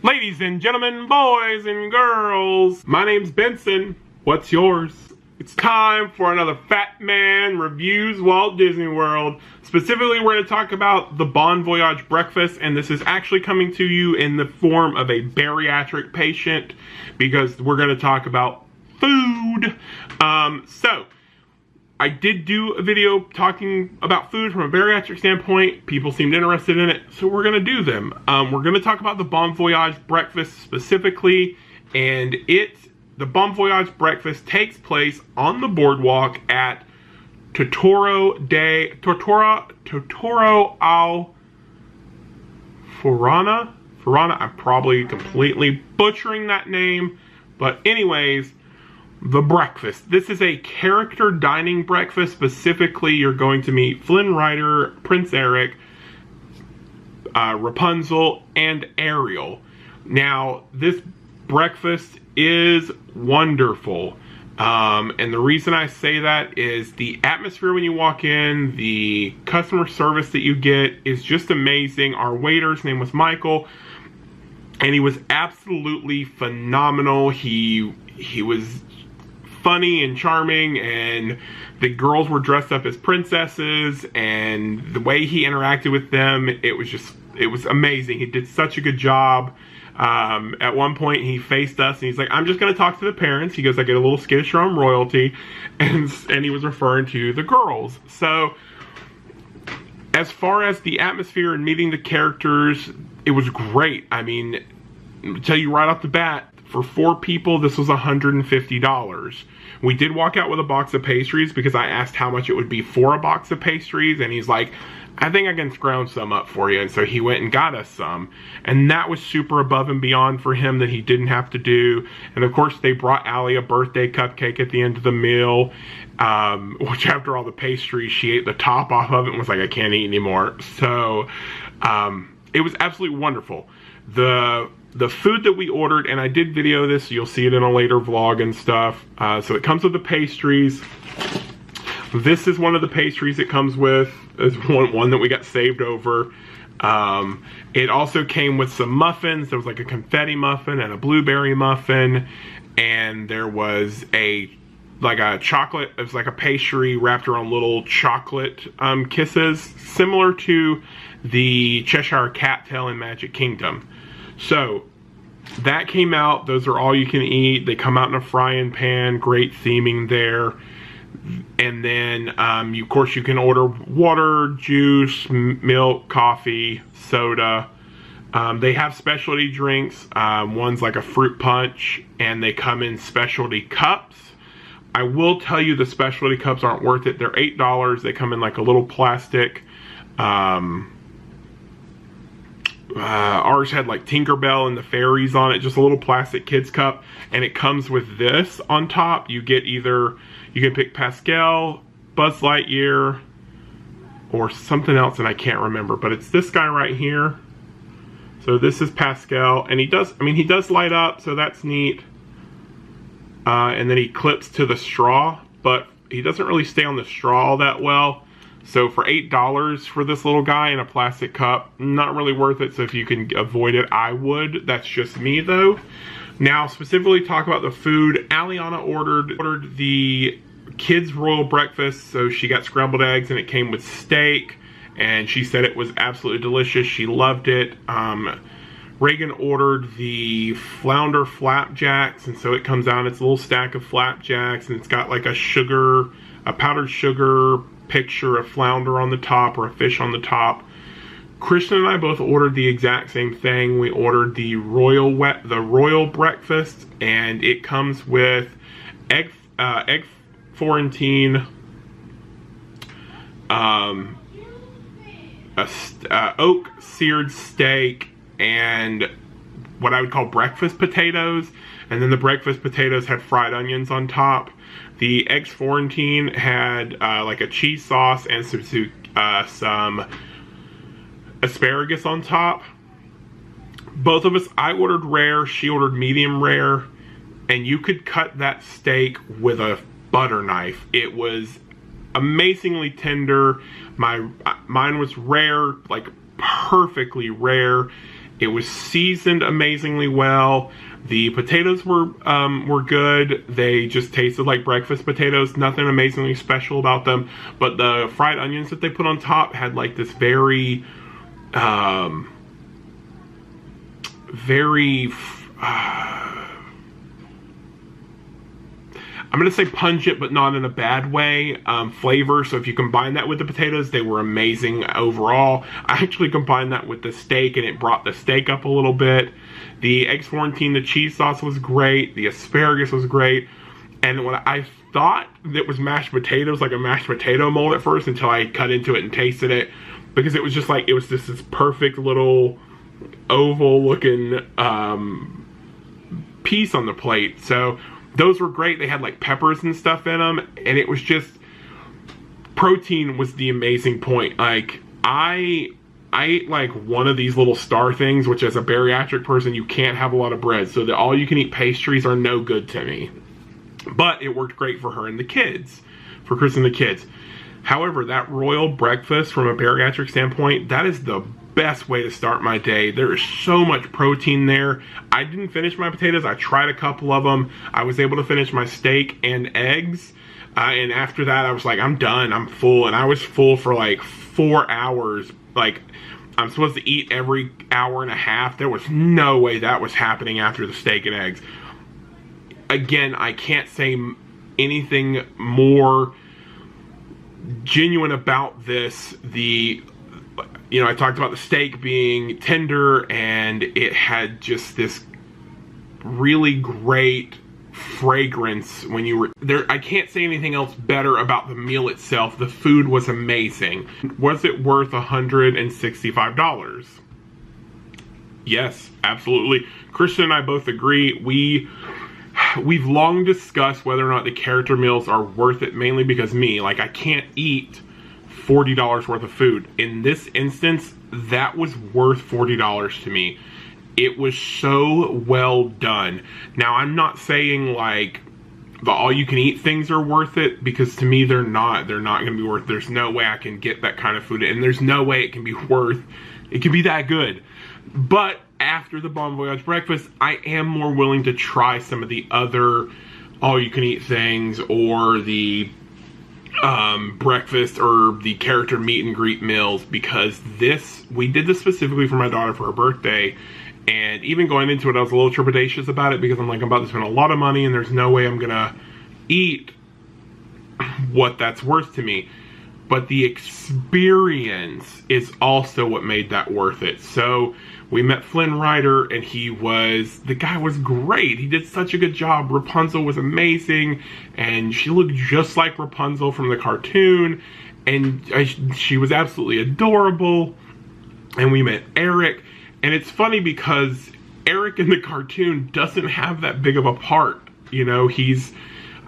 Ladies and gentlemen, boys and girls, my name's Benson. What's yours? It's time for another Fat Man Reviews Walt Disney World. Specifically, we're going to talk about the Bon Voyage breakfast, and this is actually coming to you in the form of a bariatric patient because we're going to talk about food. So, I did do a video talking about food from a bariatric standpoint. People seemed interested in it, so we're going to do them. We're going to talk about the Bon Voyage breakfast specifically, and the Bon Voyage breakfast takes place on the boardwalk at Trattoria al Forno. I'm probably completely butchering that name, but anyways, the breakfast. This is a character dining breakfast. Specifically, you're going to meet Flynn Rider, Prince Eric, Rapunzel, and Ariel. Now, this breakfast is wonderful. And the reason I say that is the atmosphere when you walk in, the customer service that you get is just amazing. Our waiter's name was Michael, and he was absolutely phenomenal. He was funny and charming, and the girls were dressed up as princesses, and the way he interacted with them, it was amazing. He did such a good job. At one point he faced us and he's like, I'm just going to talk to the parents. He goes, I get a little skittish from royalty, and he was referring to the girls. So as far as the atmosphere and meeting the characters, it was great. I mean, I'll tell you right off the bat, for 4 people, this was $150. We did walk out with a box of pastries because I asked how much it would be for a box of pastries, and he's like, I think I can scrounge some up for you. And so he went and got us some, and that was super above and beyond for him that he didn't have to do. And of course, they brought Allie a birthday cupcake at the end of the meal, which after all the pastries, she ate the top off of it and was like, I can't eat anymore. So it was absolutely wonderful. The food that we ordered, and I did video this, so you'll see it in a later vlog and stuff. So it comes with the pastries. This is one of the pastries it comes with. It's one that we got saved over. It also came with some muffins. There was like a confetti muffin and a blueberry muffin, and there was like a chocolate. It was like a pastry wrapped around little chocolate kisses, similar to the Cheshire Cat tail in Magic Kingdom. So that came out. Those are all you can eat. They come out in a frying pan. Great theming there. And then, of course, you can order water, juice, milk, coffee, soda. They have specialty drinks. One's like a fruit punch, and they come in specialty cups. I will tell you the specialty cups aren't worth it. They're $8. They come in like a little plastic. Ours had like Tinkerbell and the fairies on it, just a little plastic kids cup, and it comes with this on top. You get you can pick Pascal, Buzz Lightyear, or something else, and I can't remember, but it's this guy right here. So this is Pascal, and he does light up, so that's neat. And then he clips to the straw, but he doesn't really stay on the straw all that well. So for $8 for this little guy in a plastic cup, not really worth it. So if you can avoid it, I would. That's just me though. Now specifically talk about the food. Aliana ordered the kids' royal breakfast. So she got scrambled eggs and it came with steak. And she said it was absolutely delicious. She loved it. Reagan ordered the flounder flapjacks. And so it comes out, it's a little stack of flapjacks. And it's got like a powdered sugar picture of flounder on the top, or a fish on the top. Christian and I both ordered the exact same thing. We ordered the royal breakfast, and it comes with egg Florentine, oak seared steak, and what I would call breakfast potatoes. And then the breakfast potatoes had fried onions on top. The eggs Florentine had like a cheese sauce and some asparagus on top. Both of us, I ordered rare, she ordered medium rare, and you could cut that steak with a butter knife. It was amazingly tender. Mine was rare, like perfectly rare, It was seasoned amazingly well. The potatoes were good. They just tasted like breakfast potatoes. Nothing amazingly special about them. But the fried onions that they put on top had like this very, very, I'm going to say pungent, but not in a bad way, flavor. So if you combine that with the potatoes, they were amazing overall. I actually combined that with the steak, and it brought the steak up a little bit. The eggs Florentine, the cheese sauce was great. The asparagus was great. And what I thought that was mashed potatoes, like a mashed potato mold at first, until I cut into it and tasted it. Because it was just like, it was just this perfect little oval looking piece on the plate. So those were great. They had like peppers and stuff in them, and it was just, protein was the amazing point. Like, I ate like one of these little star things, which as a bariatric person, you can't have a lot of bread. So the all you can eat pastries are no good to me. But it worked great for her and the kids, for Chris and the kids. However, that royal breakfast from a bariatric standpoint, that is the best way to start my day. There is so much protein there. I didn't finish my potatoes. I tried a couple of them. I was able to finish my steak and eggs. And after that, I was like, I'm done. I'm full. And I was full for like 4 hours. Like, I'm supposed to eat every hour and a half. There was no way that was happening after the steak and eggs. Again, I can't say anything more genuine about this. I talked about the steak being tender, and it had just this really great fragrance when you were there. I can't say anything else better about the meal itself. The food was amazing. Was it worth $165? Yes, absolutely. Christian and I both agree. We've long discussed whether or not the character meals are worth it, mainly because I can't eat $40 worth of food. In this instance, that was worth $40 to me. It was so well done. Now, I'm not saying like the all-you-can-eat things are worth it, because to me they're not. They're not going to be worth. There's no way I can get that kind of food, and there's no way it can be that good. But after the Bon Voyage breakfast, I am more willing to try some of the other all-you-can-eat things, or the breakfast or the character meet and greet meals, because we did this specifically for my daughter for her birthday. And even going into it, I was a little trepidatious about it, because I'm like, I'm about to spend a lot of money and there's no way I'm gonna eat what that's worth to me. But the experience is also what made that worth it. So we met Flynn Rider, and the guy was great. He did such a good job. Rapunzel was amazing, and she looked just like Rapunzel from the cartoon, and she was absolutely adorable. And we met Eric, and it's funny because Eric in the cartoon doesn't have that big of a part. He's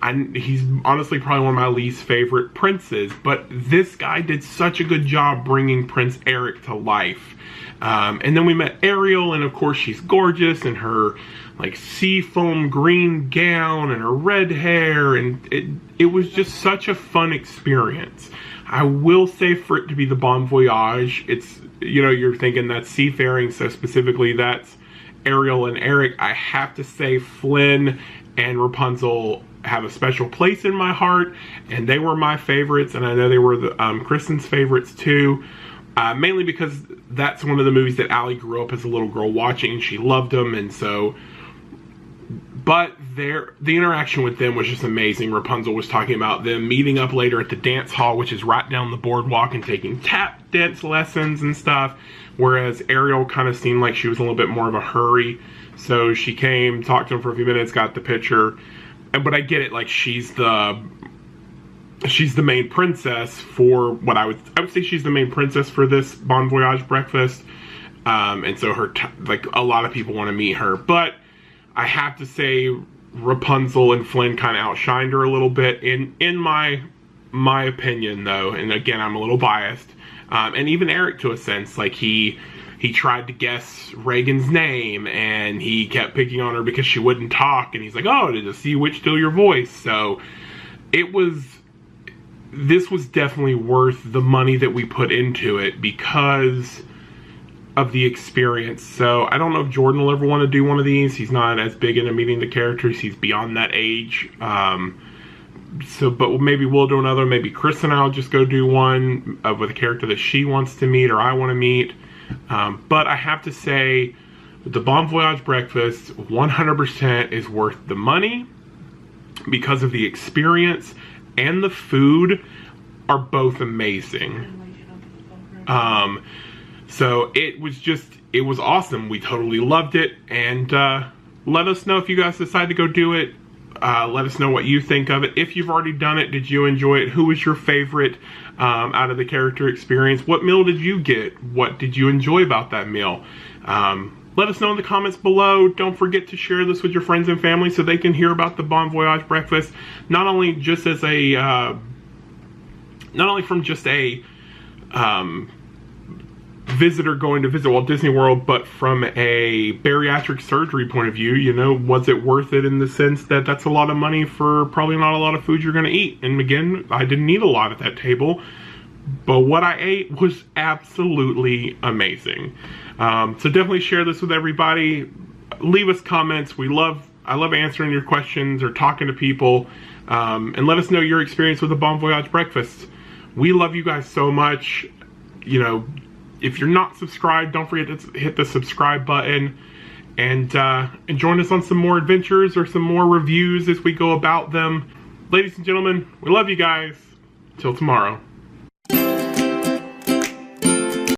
honestly probably one of my least favorite princes, but this guy did such a good job bringing Prince Eric to life. And then we met Ariel, and of course she's gorgeous in her like seafoam green gown and her red hair, and it was just such a fun experience. I will say, for it to be the Bon Voyage, it's, you're thinking that's seafaring, so specifically that's Ariel and Eric. I have to say Flynn and Rapunzel have a special place in my heart, and they were my favorites, and I know they were Kristen's favorites too. Mainly because that's one of the movies that Allie grew up as a little girl watching, and she loved them, and so. But the interaction with them was just amazing. Rapunzel was talking about them meeting up later at the dance hall, which is right down the boardwalk, and taking tap dance lessons and stuff. Whereas Ariel kind of seemed like she was in a little bit more of a hurry, so she came, talked to him for a few minutes, got the picture. But I get it, like she's the main princess for what I would say she's the main princess for this Bon Voyage breakfast, and so like a lot of people want to meet her. But I have to say Rapunzel and Flynn kind of outshined her a little bit in my opinion, though. And again, I'm a little biased, and even Eric to a sense. Like he tried to guess Reagan's name, and he kept picking on her because she wouldn't talk, and he's like, oh, did the sea witch steal your voice? So this was definitely worth the money that we put into it, because of the experience. So I don't know if Jordan will ever want to do one of these. He's not as big into meeting the characters. He's beyond that age. But maybe we'll do another. Maybe Chris and I'll just go do one with a character that she wants to meet or I want to meet. But I have to say, the Bon Voyage breakfast 100% is worth the money because of the experience, and the food are both amazing. So it was awesome. We totally loved it, and let us know if you guys decide to go do it. Let us know what you think of it. If you've already done it, did you enjoy it? Who was your favorite out of the character experience? What meal did you get? What did you enjoy about that meal? Let us know in the comments below. Don't forget to share this with your friends and family so they can hear about the Bon Voyage breakfast, not only just as a not only from just a visitor going to visit Walt Disney World, but from a bariatric surgery point of view. You know, was it worth it in the sense that that's a lot of money for probably not a lot of food you're going to eat? And again, I didn't eat a lot at that table, but what I ate was absolutely amazing. So definitely share this with everybody. Leave us comments. I love answering your questions or talking to people. And let us know your experience with the Bon Voyage breakfast. We love you guys so much. You know, if you're not subscribed, don't forget to hit the subscribe button. And join us on some more adventures or some more reviews as we go about them. Ladies and gentlemen, we love you guys. Till tomorrow.